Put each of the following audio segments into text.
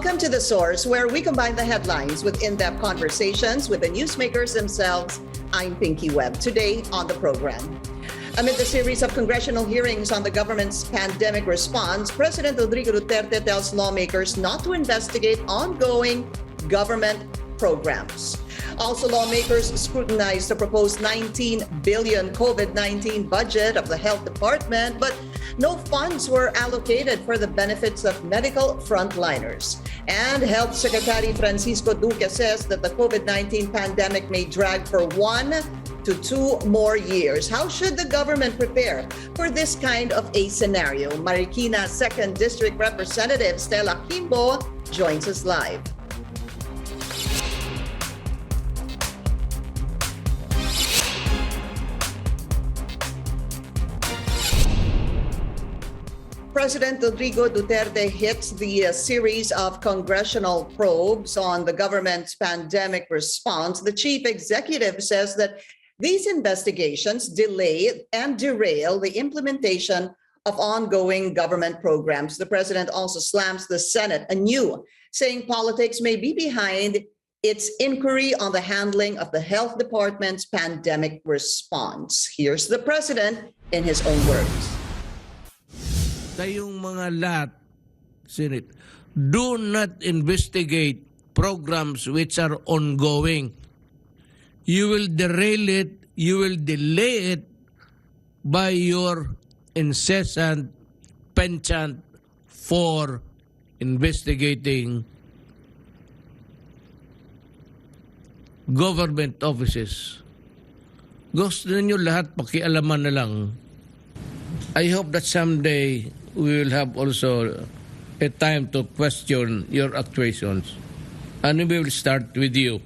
Welcome to The Source, where we combine the headlines with in-depth conversations with the newsmakers themselves. I'm Pinky Webb. Today on the program, amid the series of congressional hearings on the government's pandemic response, President Rodrigo Duterte tells lawmakers not to investigate ongoing government programs. Also, lawmakers scrutinize the proposed 19 billion COVID-19 budget of the health department, but no funds were allocated for the benefits of medical frontliners. And Health Secretary Francisco Duque says that the COVID-19 pandemic may drag for 1 to 2 more years. How should the government prepare for this kind of a scenario? Marikina 2nd District Representative Stella Quimbo joins us live. President Rodrigo Duterte hits the series of congressional probes on the government's pandemic response. The chief executive says that these investigations delay and derail the implementation of ongoing government programs. The president also slams the Senate anew, saying politics may be behind its inquiry on the handling of the health department's pandemic response. Here's the president in his own words. Kayong mga lahat, Senate, do not investigate programs which are ongoing. You will derail it, you will delay it by your incessant penchant for investigating government offices. Gusto ninyo lahat pakialaman na lang. I hope that someday we will have also a time to question your actuations. And we will start with you.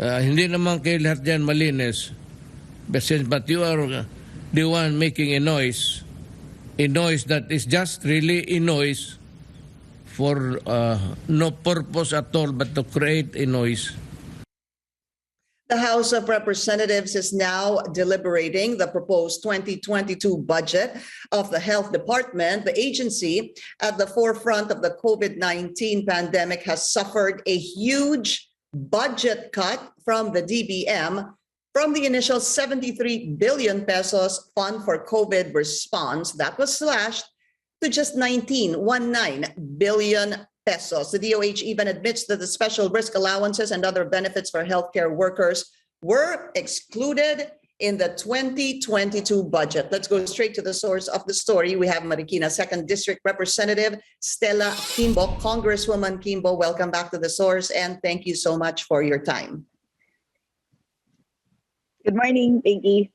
Hindi naman kayo lahat dyan malinis. But you are the one making a noise that is just really a noise for no purpose at all but to create a noise. The House of Representatives is now deliberating the proposed 2022 budget of the Health Department. The agency at the forefront of the COVID-19 pandemic has suffered a huge budget cut from the DBM from the initial 73 billion pesos fund for COVID response. That was slashed to just 19 billion pesos. The DOH even admits that the special risk allowances and other benefits for healthcare workers were excluded in the 2022 budget. Let's go straight to the source of the story. We have Marikina 2nd District Representative Stella Quimbo. Congresswoman Quimbo, welcome back to the source, and thank you so much for your time. Good morning, Pinky.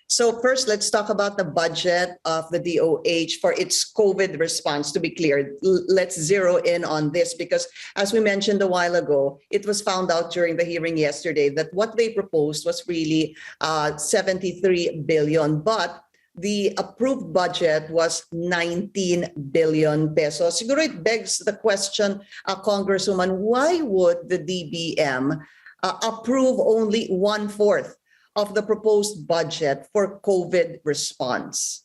So first, let's talk about the budget of the DOH for its COVID response. To be clear, let's zero in on this because, as we mentioned a while ago, it was found out during the hearing yesterday that what they proposed was really 73 billion, but the approved budget was 19 billion pesos. Siguro it begs the question, Congresswoman, why would the DBM approve only 1/4 of the proposed budget for COVID response?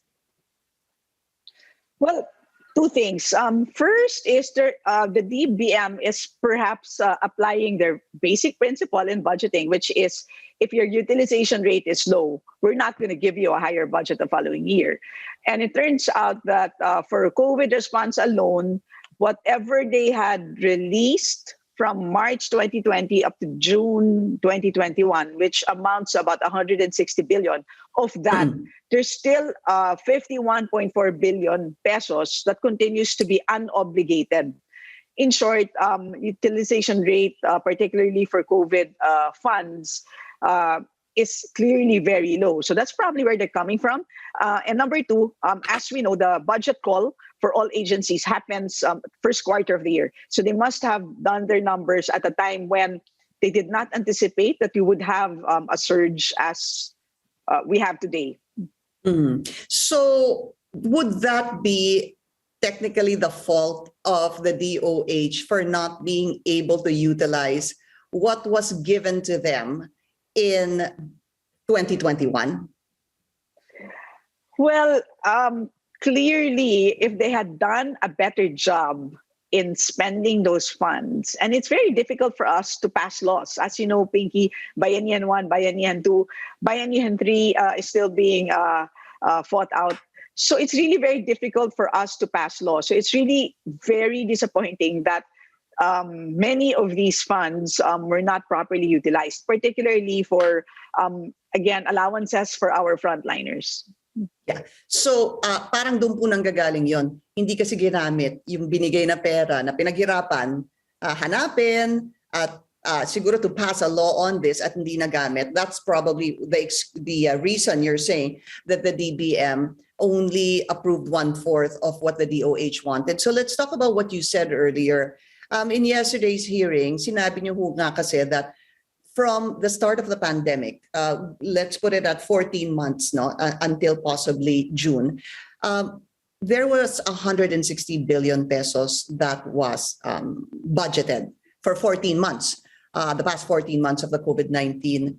Well, two things. First is the DBM is perhaps applying their basic principle in budgeting, which is if your utilization rate is low, we're not going to give you a higher budget the following year. And it turns out that for COVID response alone, whatever they had released from March 2020 up to June 2021, which amounts to about 160 billion. Of that, there's still 51.4 billion pesos that continues to be unobligated. In short, utilization rate, particularly for COVID funds, is clearly very low. So that's probably where they're coming from. And number two, as we know, the budget call for all agencies happens first quarter of the year. So they must have done their numbers at a time when they did not anticipate that we would have a surge as we have today. So would that be technically the fault of the DOH for not being able to utilize what was given to them in 2021? Well, clearly, if they had done a better job in spending those funds. And it's very difficult for us to pass laws. As you know, Pinky, Bayanihan 1, Bayanihan 2, Bayanihan 3 is still being fought out. So it's really very difficult for us to pass laws. So it's really very disappointing that many of these funds were not properly utilized, particularly for, again, allowances for our frontliners. Yeah. So, parang doon po nanggagaling yon. Hindi kasi ginamit yung binigay na pera na pinaghirapan, hanapin at siguro to pass a law on this at hindi nagamit. That's probably the reason you're saying that the DBM only approved 1/4 of what the DOH wanted. So let's talk about what you said earlier. In yesterday's hearing, sinabi niyo nga kasi that from the start of the pandemic, let's put it at 14 months, no, until possibly June, there was 160 billion pesos that was budgeted for 14 months, the past 14 months of the COVID-19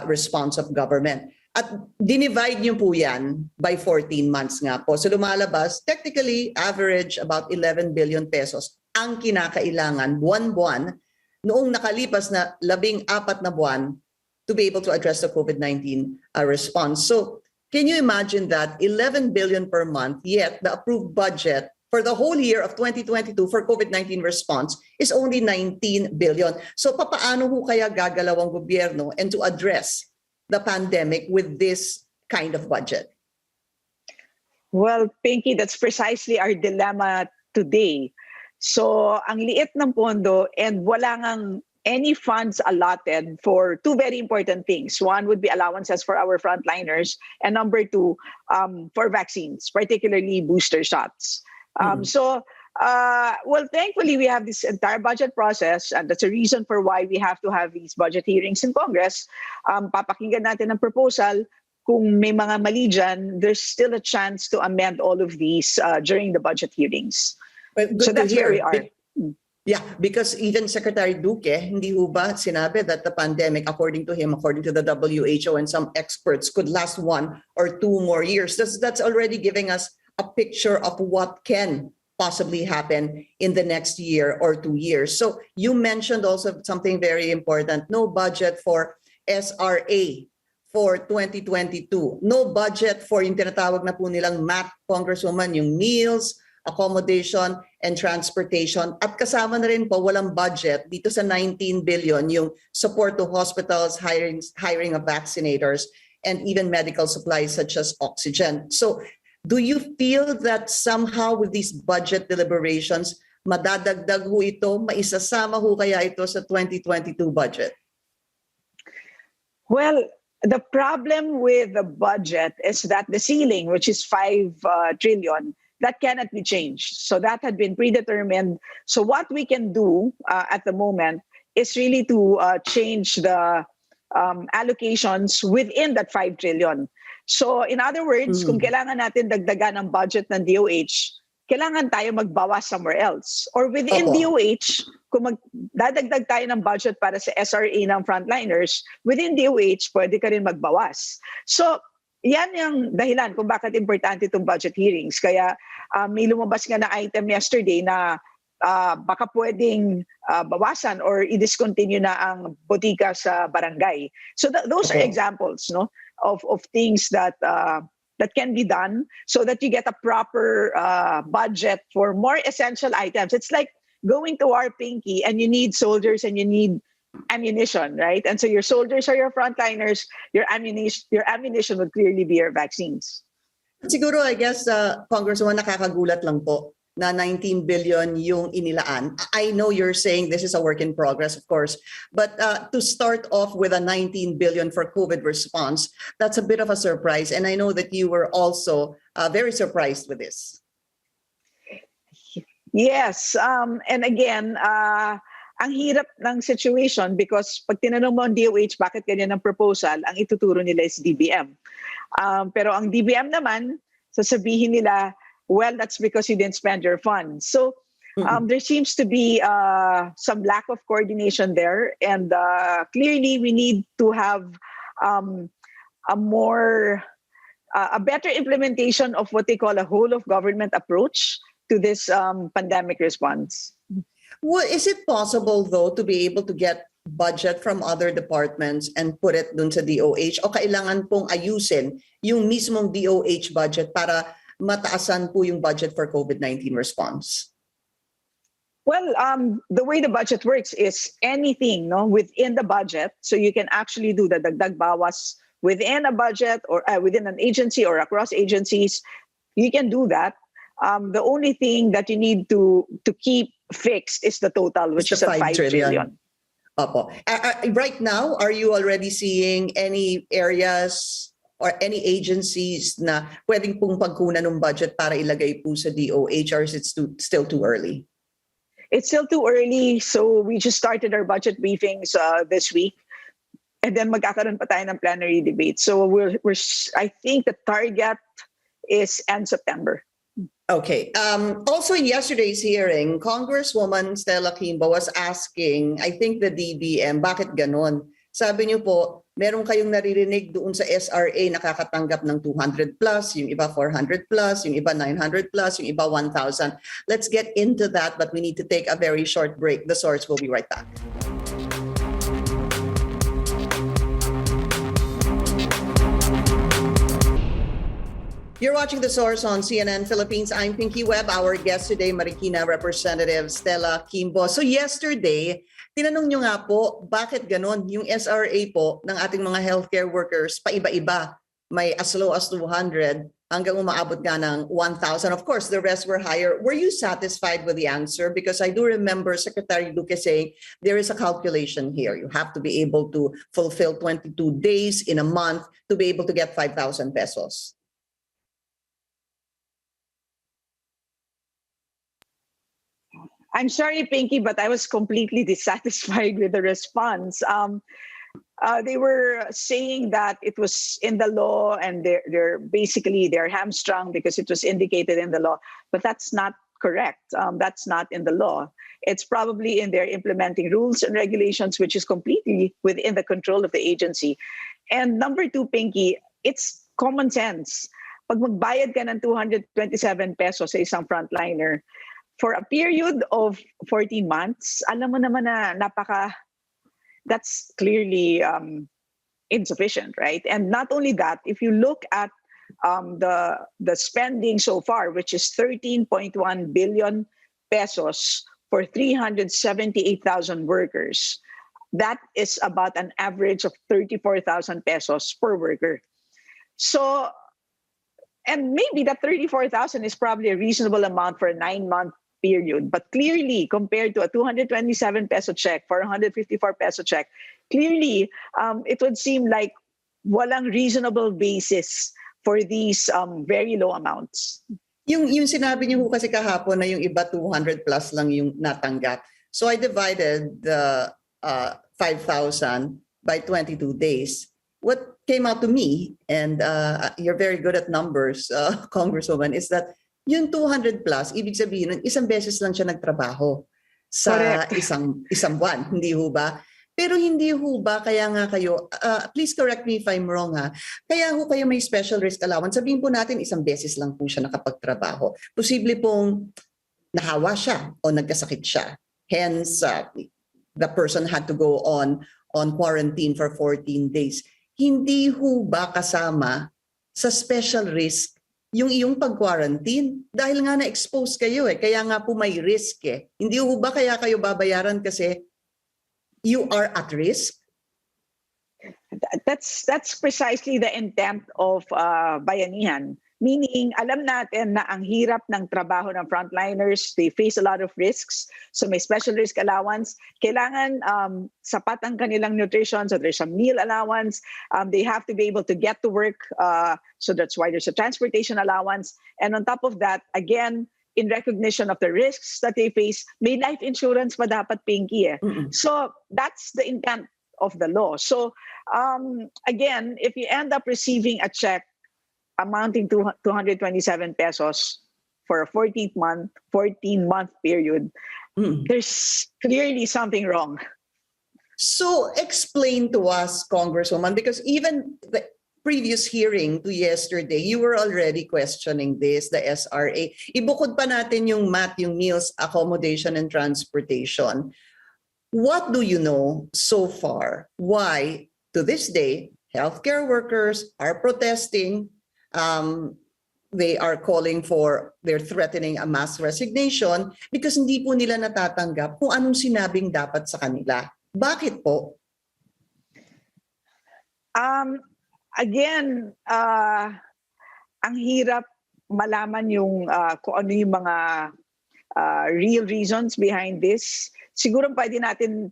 response of government. At dinivide niyo po yan by 14 months nga po. So lumalabas, technically, average about 11 billion pesos ang kinakailangan buwan-buwan noong nakalipas na 14 na buwan to be able to address the COVID-19 response. So can you imagine that 11 billion per month, yet the approved budget for the whole year of 2022 for COVID-19 response is only 19 billion. So papaano ho kaya gagalaw ang gobyerno and to address the pandemic with this kind of budget? Well, Pinky, that's precisely our dilemma today. So, ang liit ng pondo and wala ngang any funds allotted for two very important things. One would be allowances for our frontliners, and number two, for vaccines, particularly booster shots. So, well, thankfully, we have this entire budget process, and that's a reason for why we have to have these budget hearings in Congress. Papakinggan natin ang proposal. Kung may mga mali dyan, there's still a chance to amend all of these during the budget hearings. Well, So that's where we are. Yeah, because even Secretary Duque, hindi ho ba sinabi that the pandemic, according to him, according to the WHO and some experts, could last 1 or 2 more years. That's already giving us a picture of what can possibly happen in the next year or 2 years. So you mentioned also something very important, no budget for SRA for 2022. No budget for yung tinatawag na po nilang MAP, Congresswoman, yung meals, accommodation, and transportation. At kasama na rin po, walang budget dito sa 19 billion, yung support to hospitals, hiring of vaccinators, and even medical supplies such as oxygen. So do you feel that somehow with these budget deliberations, madadagdag ho ito, maisasama ho kaya ito sa 2022 budget? Well, the problem with the budget is that the ceiling, which is 5 trillion, that cannot be changed. So that had been predetermined. So what we can do at the moment is really to change the allocations within that 5 trillion. So in other words, kung kailangan natin dagdagan ang budget ng DOH, kailangan tayo magbawas somewhere else. Or within DOH, kung magdadagdag tayo ng budget para sa SRA ng frontliners, within DOH, pwede ka rin magbawas. So yan yung dahilan kung bakit importante itong budget hearings. Kaya may lumabas nga na item yesterday na baka pwedeng bawasan or i-discontinue na ang botika sa barangay. So those are examples, no, of things that that can be done so that you get a proper budget for more essential items. It's like going to our Pinky and you need soldiers and you need ammunition, right? And so your soldiers are your frontliners, your ammunition would clearly be your vaccines. Siguro, I guess, Congresswoman, nakakagulat lang po na 19 billion yung inilaan. I know you're saying this is a work in progress, of course, but to start off with a 19 billion for COVID response, that's a bit of a surprise. And I know that you were also very surprised with this. Yes, and again, ang hirap ng situation because pag tinanong mo ang DOH bakit ganyan ang proposal, ang ituturo nila is DBM. Pero ang DBM naman, sasabihin nila, well, that's because you didn't spend your funds. So there seems to be some lack of coordination there. And clearly we need to have a better implementation of what they call a whole of government approach to this pandemic response. Is it possible though to be able to get budget from other departments and put it dun sa DOH, o kailangan pong ayusin yung mismong DOH budget para mataasan po yung budget for COVID-19 response? Well, the way the budget works is anything within the budget. So you can actually do the dagdag bawas within a budget or within an agency or across agencies. You can do that. The only thing that you need to keep fixed is the total, which is a 5 trillion. Opo. Right now, are you already seeing any areas or any agencies na pwedeng pong pagkunan ng budget para ilagay po sa DOH, or is it still too early? It's still too early. So we just started our budget briefings this week. And then magkakaroon pa tayo ng plenary debate. So I think the target is end September. Okay. Also in yesterday's hearing, Congresswoman Stella Quimbo was asking, I think the DBM, bakit ganon? Sabi niyo po, meron kayong naririnig doon sa SRA nakakatanggap ng 200 plus, yung iba 400 plus, yung iba 900 plus, yung iba 1,000. Let's get into that, but we need to take a very short break. The Source will be right back. You're watching The Source on CNN Philippines. I'm Pinky Webb. Our guest today, Marikina Representative Stella Quimbo. So yesterday, tinanong nyo nga po, bakit ganon? Yung SRA po ng ating mga healthcare workers, paiba-iba. May as low as 200 hanggang umaabot nga ng 1,000. Of course, the rest were higher. Were you satisfied with the answer? Because I do remember Secretary Duque saying there is a calculation here. You have to be able to fulfill 22 days in a month to be able to get 5,000 pesos. I'm sorry, Pinky, but I was completely dissatisfied with the response. They were saying that it was in the law and they're hamstrung because it was indicated in the law, but that's not correct. That's not in the law. It's probably in their implementing rules and regulations, which is completely within the control of the agency. And number two, Pinky, it's common sense. Pag magbayad ka ng 227 pesos sa isang frontliner, for a period of 14 months, alam mo naman na that's clearly insufficient, right? And not only that, if you look at the spending so far, which is 13.1 billion pesos for 378,000 workers, that is about an average of 34,000 pesos per worker. So, and maybe that 34,000 is probably a reasonable amount for a 9-month period. But clearly, compared to a 227 peso check for a 154 peso check, clearly, it would seem like walang reasonable basis for these very low amounts. Yung sinabi niyo kasi kahapon na yung iba 200 plus lang yung natanggap. So I divided the 5,000 by 22 days. What came out to me, and you're very good at numbers, Congresswoman, is that yung 200 plus, ibig sabihin, isang beses lang siya nagtrabaho sa isang buwan, hindi ho ba? Pero hindi ho ba, kaya nga kayo, please correct me if I'm wrong ha, kaya ho kayo may special risk allowance, sabihin po natin isang beses lang po siya nakapagtrabaho. Posible pong nahawa siya o nagkasakit siya. Hence, the person had to go on quarantine for 14 days. Hindi ho ba kasama sa special risk yung iyong pag-quarantine? Dahil nga na-expose kayo kaya nga po may risk Hindi ho ba kaya kayo babayaran kasi you are at risk? That's precisely the intent of bayanihan. Meaning, alam natin na ang hirap ng trabaho ng frontliners, they face a lot of risks. So may special risk allowance. Kailangan sapat ang kanilang nutrition, so there's a meal allowance. They have to be able to get to work, so that's why there's a transportation allowance. And on top of that, again, in recognition of the risks that they face, may life insurance pa dapat, Pinky. So that's the intent of the law. So again, if you end up receiving a check amounting to 227 pesos for a 14-month period, there's clearly something wrong. So explain to us, Congresswoman, because even previous hearing to yesterday, you were already questioning this, the SRA. Ibukod pa natin yung MAT, yung meals, accommodation, and transportation. What do you know so far? Why, to this day, healthcare workers are protesting? They are calling for, they're threatening a mass resignation because hindi po nila natatanggap kung anong sinabing dapat sa kanila. Bakit po? Again, ang hirap malaman yung kung ano yung mga real reasons behind this. Siguro pwede natin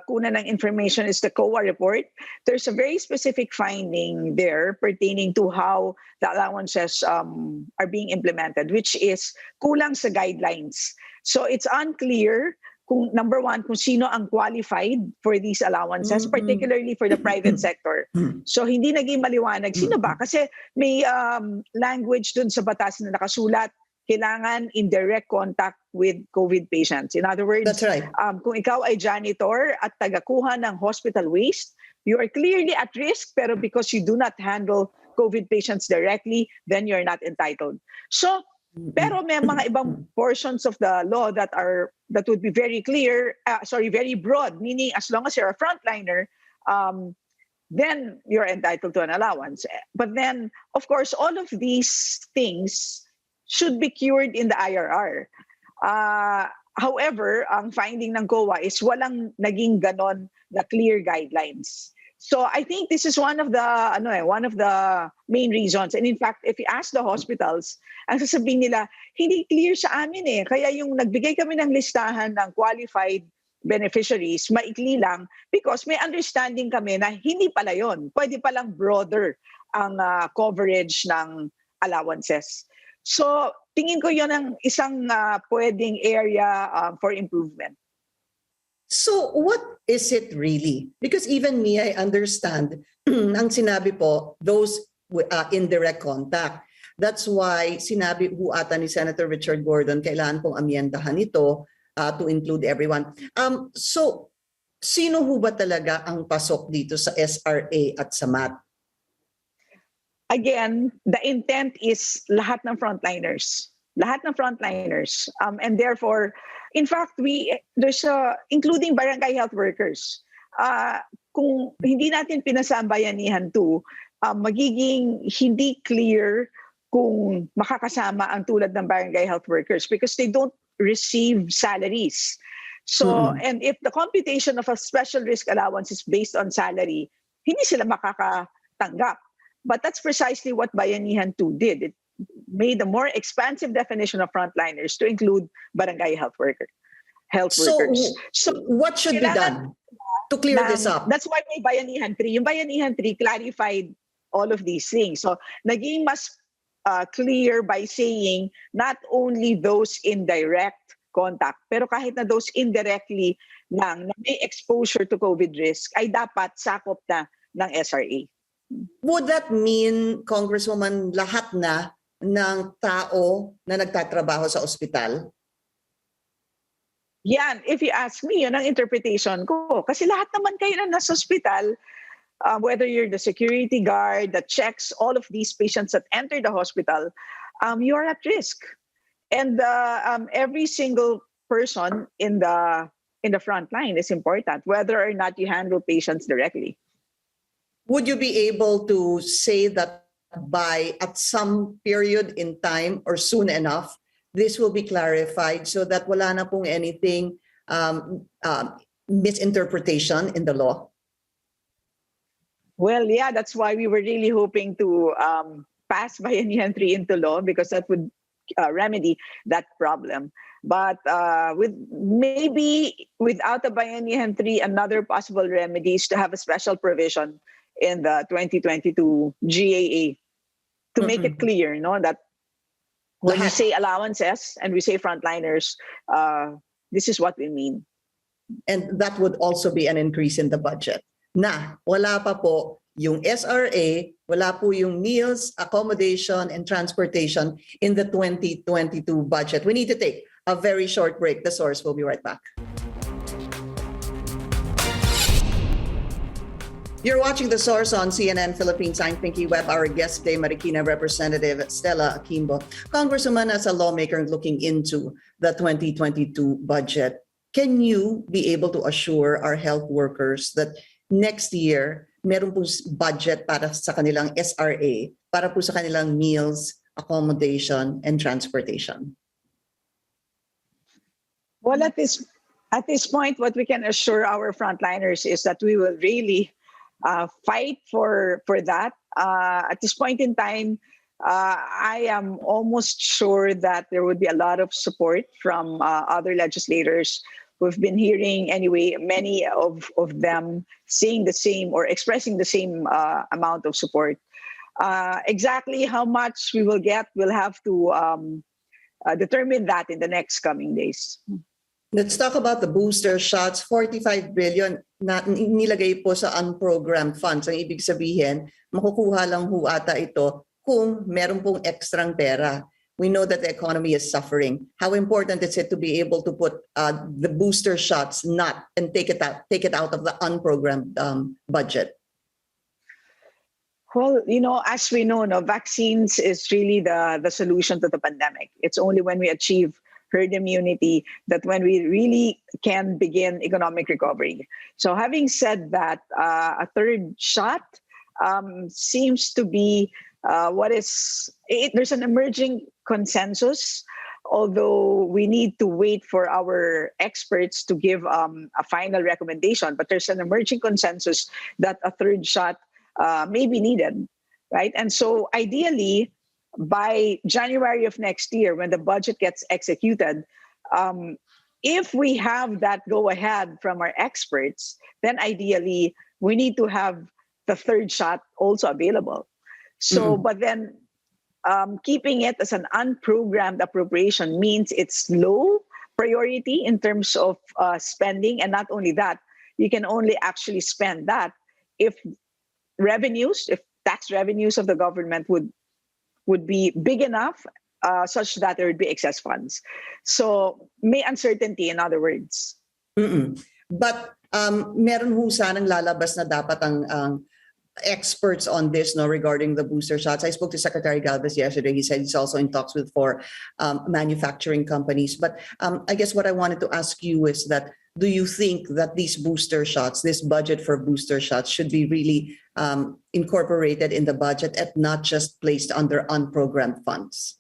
kunan ng information is the COA report. There's a very specific finding there pertaining to how the allowances are being implemented, which is kulang sa guidelines. So it's unclear kung number one, kung sino ang qualified for these allowances, particularly for the private sector. So hindi naging maliwanag sino ba? Kasi may language dun sa batas na nakasulat, kailangan in direct contact with COVID patients. In other words, That's right. Kung ikaw ay janitor at tagakuha ng hospital waste, you are clearly at risk, pero because you do not handle COVID patients directly, then you're not entitled. So, pero may mga ibang portions of the law that would be very clear, very broad, meaning as long as you're a frontliner, then you're entitled to an allowance. But then, of course, all of these things should be cured in the IRR. However, ang finding ng COA is walang naging ganon na clear guidelines. So I think this is one of the main reasons. And in fact, if you ask the hospitals, ang sasabihin nila, hindi clear sa amin eh. Kaya yung nagbigay kami ng listahan ng qualified beneficiaries, maikli lang because may understanding kami na hindi pala yun. Pwede palang broader ang coverage ng allowances. So tingin ko yun ang isang pwedeng area for improvement. So what is it really? Because even me, I understand ang sinabi po, those indirect contact. That's why sinabi po ata ni Senator Richard Gordon, kailangan pong amyendahan ito to include everyone. So sino ho ba talaga ang pasok dito sa SRA at sa MAT? Again, the intent is lahat ng frontliners. Lahat ng frontliners. And therefore, in fact, there's including barangay health workers. Kung hindi natin pinasambayanihan to, magiging hindi clear kung makakasama ang tulad ng barangay health workers because they don't receive salaries. So, and if the computation of a special risk allowance is based on salary, hindi sila makakatanggap. But that's precisely what Bayanihan 2 did. It made a more expansive definition of frontliners to include barangay health workers. So what should be done to clear this up? That's why may Bayanihan 3. Yung Bayanihan 3 clarified all of these things. So naging mas clear by saying not only those in direct contact, pero kahit na those indirectly lang na may exposure to COVID risk ay dapat sakop na ng SRA. Would that mean, Congresswoman, lahat na ng tao na nagtatrabaho sa ospital? Yan, if you ask me, yun ang interpretation ko. Kasi lahat naman kayo na nasa ospital, whether you're the security guard that checks all of these patients that enter the hospital, you are at risk. And every single person in the front line is important, whether or not you handle patients directly. Would you be able to say that at some period in time or soon enough, this will be clarified so that wala na pong anything misinterpretation in the law? Well, yeah, that's why we were really hoping to pass Bayanihan 3 into law because that would remedy that problem. But maybe without the Bayanihan 3, another possible remedy is to have a special provision in the 2022 GAA to make it clear, that when we say allowances and we say frontliners, this is what we mean. And that would also be an increase in the budget. Na wala pa po yung SRA, wala po yung meals, accommodation, and transportation in the 2022 budget. We need to take a very short break. The Source will be right back. You're watching The Source on CNN Philippines. I'm Pinky Webb. Our guest today, Marikina Representative Stella Quimbo. Congresswoman, as a lawmaker looking into the 2022 budget, can you be able to assure our health workers that next year, meron po budget para sa kanilang SRA, para po sa kanilang meals, accommodation, and transportation? Well, at this point, what we can assure our frontliners is that we will really fight for that. At this point in time, I am almost sure that there would be a lot of support from other legislators. We've been hearing, anyway, many of them saying the same or expressing the same amount of support. Exactly how much we will get, we'll have to determine that in the next coming days. Let's talk about the booster shots. 45 billion na nilagay po sa unprogrammed funds. Ang ibig sabihin, makukuha lang ho ata ito kung meron pong ekstrang pera. We know that the economy is suffering. How important is it to be able to put the booster shots and take it out of the unprogrammed budget? Well, as we know, vaccines is really the solution to the pandemic. It's only when we achieve herd immunity that when we really can begin economic recovery. So having said that, a third shot seems to be there's an emerging consensus, although we need to wait for our experts to give a final recommendation. But there's an emerging consensus that a third shot may be needed, right? And so ideally, by January of next year, when the budget gets executed, if we have that go-ahead from our experts, then ideally we need to have the third shot also available. So, but then keeping it as an unprogrammed appropriation means it's low priority in terms of spending. And not only that, you can only actually spend that if tax revenues of the government would be big enough such that there would be excess funds. So may uncertainty, in other words. But meron ho sanang lalabas na dapat ang experts on this regarding the booster shots. I spoke to Secretary Galvez yesterday. He said he's also in talks with 4 manufacturing companies. But I guess what I wanted to ask you is that, do you think that these booster shots, this budget for booster shots, should be really incorporated in the budget and not just placed under unprogrammed funds?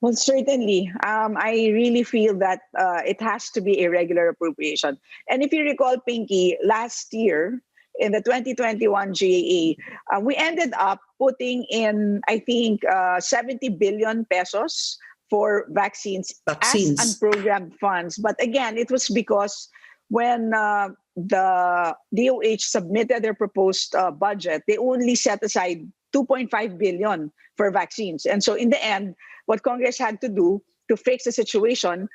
Well, certainly. I really feel that it has to be a regular appropriation. And if you recall, Pinky, last year, in the 2021 GAA, we ended up putting in, I think, 70 billion pesos for vaccines as unprogrammed funds. But again, it was because when the DOH submitted their proposed budget, they only set aside 2.5 billion for vaccines. And so in the end, what Congress had to do to fix the situation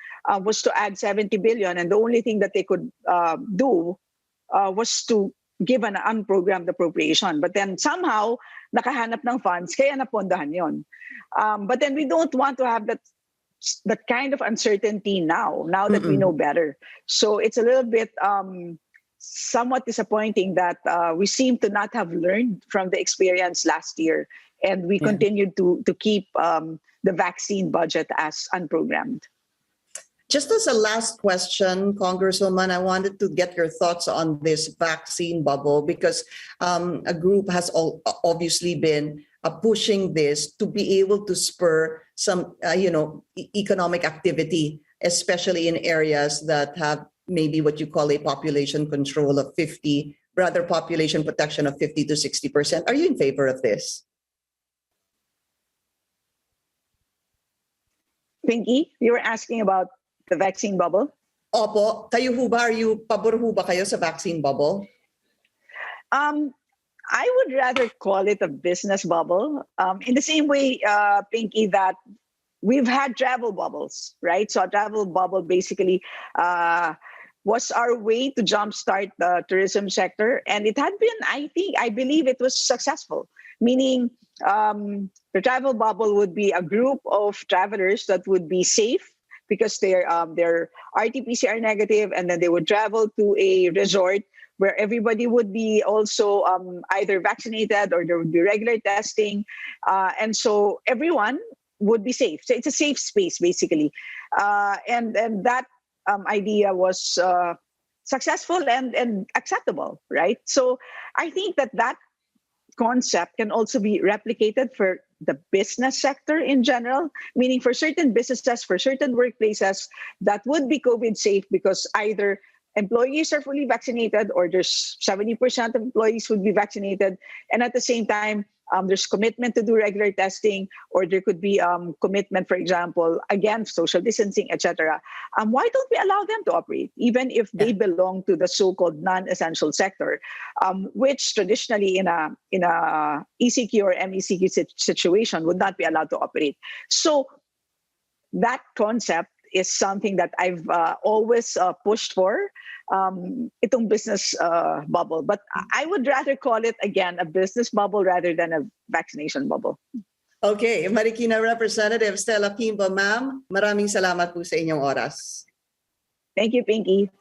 was to add 70 billion. And the only thing that they could do was to give an unprogrammed appropriation. But then somehow, nakahanap ng funds, kaya napondahan yon. But then we don't want to have that kind of uncertainty now that we know better. So it's a little bit somewhat disappointing that we seem to not have learned from the experience last year. And we continued to keep the vaccine budget as unprogrammed. Just as a last question, Congresswoman, I wanted to get your thoughts on this vaccine bubble, because a group has obviously been pushing this to be able to spur some, economic activity, especially in areas that have maybe what you call a population control of 50, rather population protection of 50 to 60%. Are you in favor of this? Pinky, you were asking about the vaccine bubble? Opo. Kayo ho ba, pabor ho ba kayo sa vaccine bubble? I would rather call it a business bubble. In the same way, Pinky, that we've had travel bubbles, right? So a travel bubble basically was our way to jumpstart the tourism sector. And it had been, I believe it was successful. Meaning the travel bubble would be a group of travelers that would be safe because they're RT-PCR negative, and then they would travel to a resort where everybody would be also either vaccinated or there would be regular testing. And so everyone would be safe. So it's a safe space, basically. And that idea was successful and acceptable, right? So I think that concept can also be replicated for the business sector in general, meaning for certain businesses, for certain workplaces that would be COVID safe because either employees are fully vaccinated or there's 70% of employees would be vaccinated. And at the same time, there's commitment to do regular testing, or there could be commitment, for example, again, social distancing, etc. Why don't we allow them to operate, even if they belong to the so-called non-essential sector, which traditionally in a ECQ or MECQ situation would not be allowed to operate? So that concept is something that I've always pushed for, itong business bubble. But I would rather call it, again, a business bubble rather than a vaccination bubble. Okay, Marikina Representative Stella Quimbo, ma'am, maraming salamat po sa inyong oras. Thank you, Pinky.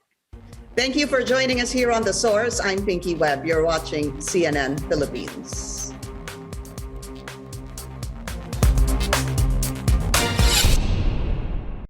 Thank you for joining us here on The Source. I'm Pinky Webb. You're watching CNN Philippines.